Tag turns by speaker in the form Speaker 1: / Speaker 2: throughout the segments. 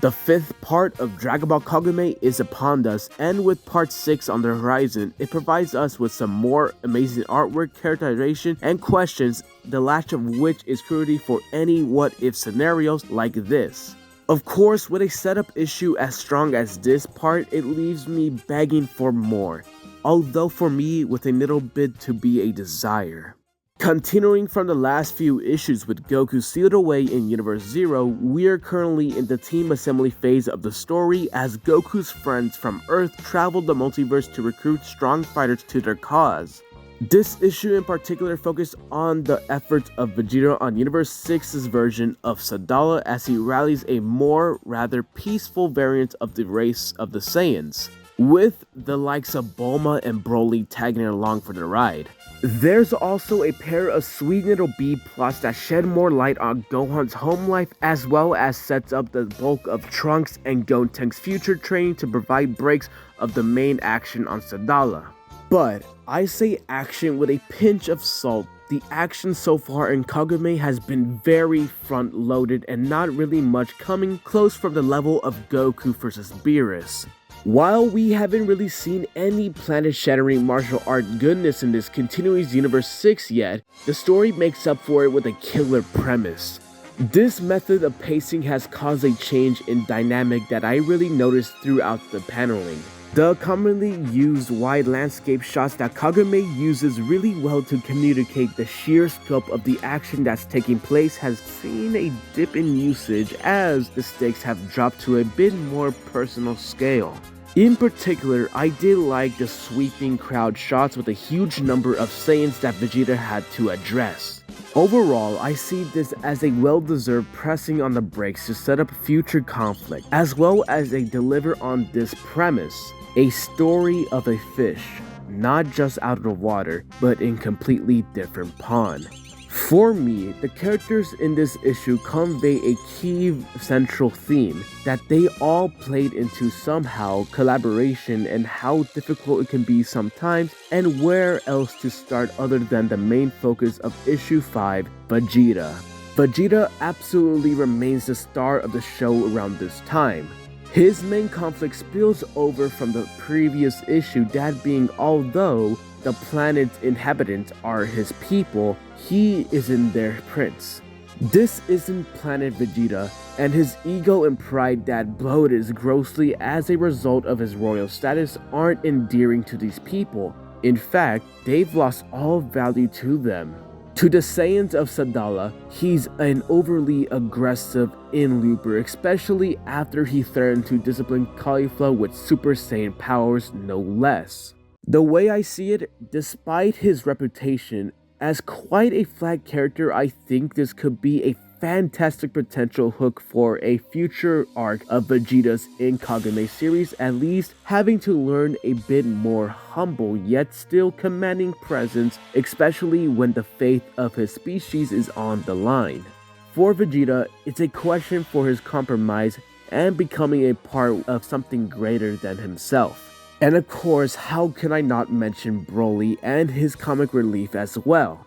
Speaker 1: The 5th part of Dragon Ball Kakumei is upon us, and with part 6 on the horizon, it provides us with some more amazing artwork, characterization, and questions, the last of which is cruelty for any what-if scenarios like this. Of course, with a setup issue as strong as this part, it leaves me begging for more, although for me, with a little bit to be a desire. Continuing from the last few issues with Goku sealed away in Universe 0, we are currently in the team assembly phase of the story as Goku's friends from Earth travel the multiverse to recruit strong fighters to their cause. This issue in particular focused on the efforts of Vegeta on Universe 6's version of Sadala as he rallies a more rather peaceful variant of the race of the Saiyans, with the likes of Bulma and Broly tagging along for the ride. There's also a pair of sweet little B-plots that shed more light on Gohan's home life as well as sets up the bulk of Trunks and Gotenks' future training to provide breaks of the main action on Sadala. But I say action with a pinch of salt. The action so far in Kakumei has been very front-loaded and not really much coming close from the level of Goku vs Beerus. While we haven't really seen any planet-shattering martial art goodness in this continuous Universe 6 yet, the story makes up for it with a killer premise. This method of pacing has caused a change in dynamic that I really noticed throughout the paneling. The commonly used wide landscape shots that Kakumei uses really well to communicate the sheer scope of the action that's taking place has seen a dip in usage as the stakes have dropped to a bit more personal scale. In particular, I did like the sweeping crowd shots with a huge number of Saiyans that Vegeta had to address. Overall, I see this as a well-deserved pressing on the brakes to set up future conflict, as well as a deliver on this premise, a story of a fish, not just out of the water, but in completely different pond. For me, the characters in this issue convey a key central theme that they all played into somehow collaboration and how difficult it can be sometimes and where else to start other than the main focus of issue 5, Vegeta. Vegeta absolutely remains the star of the show around this time. His main conflict spills over from the previous issue, that being although the planet's inhabitants are his people, he isn't their prince. This isn't Planet Vegeta, and his ego and pride that bloated grossly as a result of his royal status aren't endearing to these people. In fact, they've lost all value to them. To the Saiyans of Sadala, he's an overly aggressive in-looper, especially after he threatened to discipline Kale with Super Saiyan powers no less. The way I see it, despite his reputation as quite a flat character, I think this could be a fantastic potential hook for a future arc of Vegeta's in Kakumei series, at least having to learn a bit more humble yet still commanding presence, especially when the fate of his species is on the line. For Vegeta, it's a question for his compromise and becoming a part of something greater than himself. And of course, how can I not mention Broly and his comic relief as well?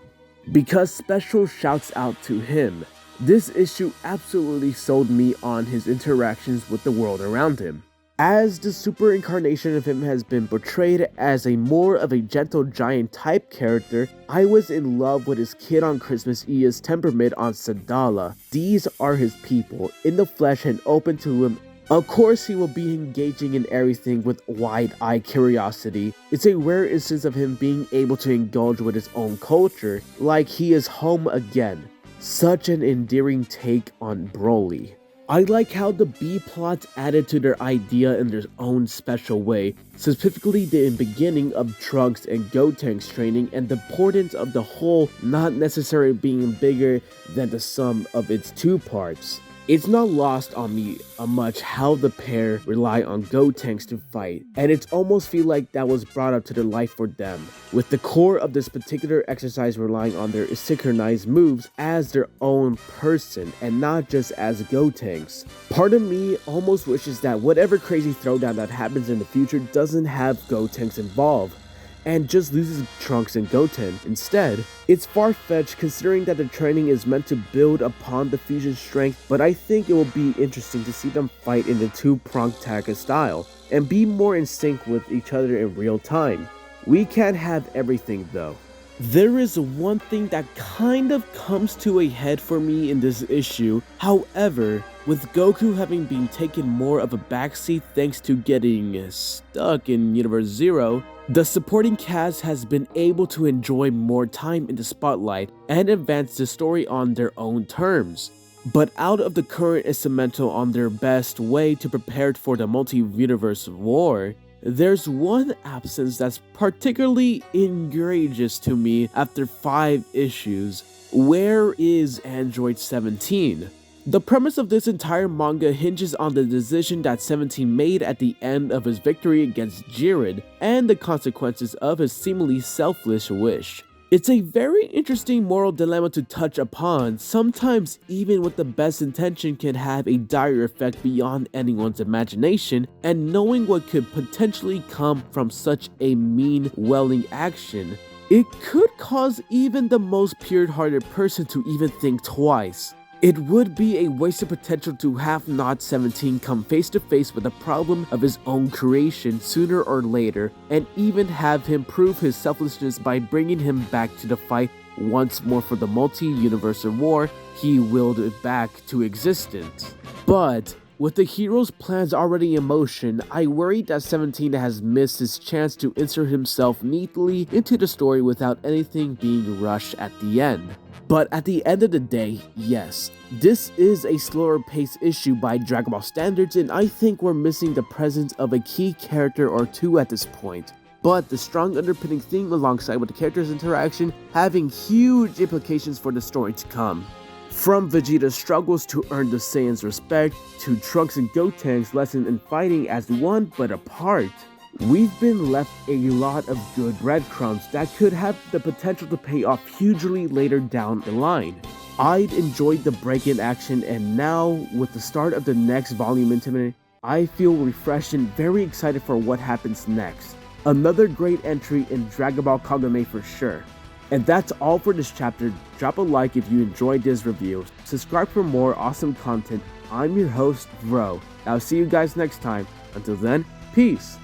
Speaker 1: Because special shouts out to him. This issue absolutely sold me on his interactions with the world around him. As the super incarnation of him has been portrayed as a more of a gentle giant type character, I was in love with his kid on Christmas Eve's temperament on Sadala. These are his people, in the flesh and open to him. Of course, he will be engaging in everything with wide-eyed curiosity. It's a rare instance of him being able to indulge with his own culture, like he is home again. Such an endearing take on Broly. I like how the B-plots added to their idea in their own special way, specifically the beginning of Trunks and Gotenks training and the importance of the whole not necessarily being bigger than the sum of its two parts. It's not lost on me much how the pair rely on Gotenks to fight, and it's almost feel like that was brought up to the life for them, with the core of this particular exercise relying on their synchronized moves as their own person and not just as Gotenks. Part of me almost wishes that whatever crazy throwdown that happens in the future doesn't have Gotenks involved. and just loses Trunks and Goten instead. It's far-fetched considering that the training is meant to build upon the fusion strength, but I think it will be interesting to see them fight in the two-pronged attack style, and be more in sync with each other in real time. We can't have everything though. There is one thing that kind of comes to a head for me in this issue. However, with Goku having been taken more of a backseat thanks to getting stuck in Universe Zero, the supporting cast has been able to enjoy more time in the spotlight and advance the story on their own terms. But out of the current instrumental on their best way to prepare for the multi-universe war, there's one absence that's particularly egregious to me after 5 issues. Where is Android 17? The premise of this entire manga hinges on the decision that 17 made at the end of his victory against Jiren and the consequences of his seemingly selfish wish. It's a very interesting moral dilemma to touch upon. Sometimes even with the best intention can have a dire effect beyond anyone's imagination, and knowing what could potentially come from such a mean-welling action, it could cause even the most pure-hearted person to even think twice. It would be a wasted potential to have not 17 come face to face with a problem of his own creation sooner or later, and even have him prove his selflessness by bringing him back to the fight once more for the multi-universal war he willed it back to existence. But with the hero's plans already in motion, I worry that 17 has missed his chance to insert himself neatly into the story without anything being rushed at the end. But at the end of the day, yes, this is a slower paced issue by Dragon Ball standards, and I think we're missing the presence of a key character or two at this point. But the strong underpinning theme alongside with the characters' interaction having huge implications for the story to come. From Vegeta's struggles to earn the Saiyans' respect, to Trunks and Goten's lesson in fighting as one but apart, we've been left a lot of good breadcrumbs that could have the potential to pay off hugely later down the line. I'd enjoyed the break-in action, and now, with the start of the next volume intimate, I feel refreshed and very excited for what happens next. Another great entry in Dragon Ball Kakumei for sure. And that's all for this chapter. Drop a like if you enjoyed this review. Subscribe for more awesome content. I'm your host, Bro. I'll see you guys next time. Until then, peace.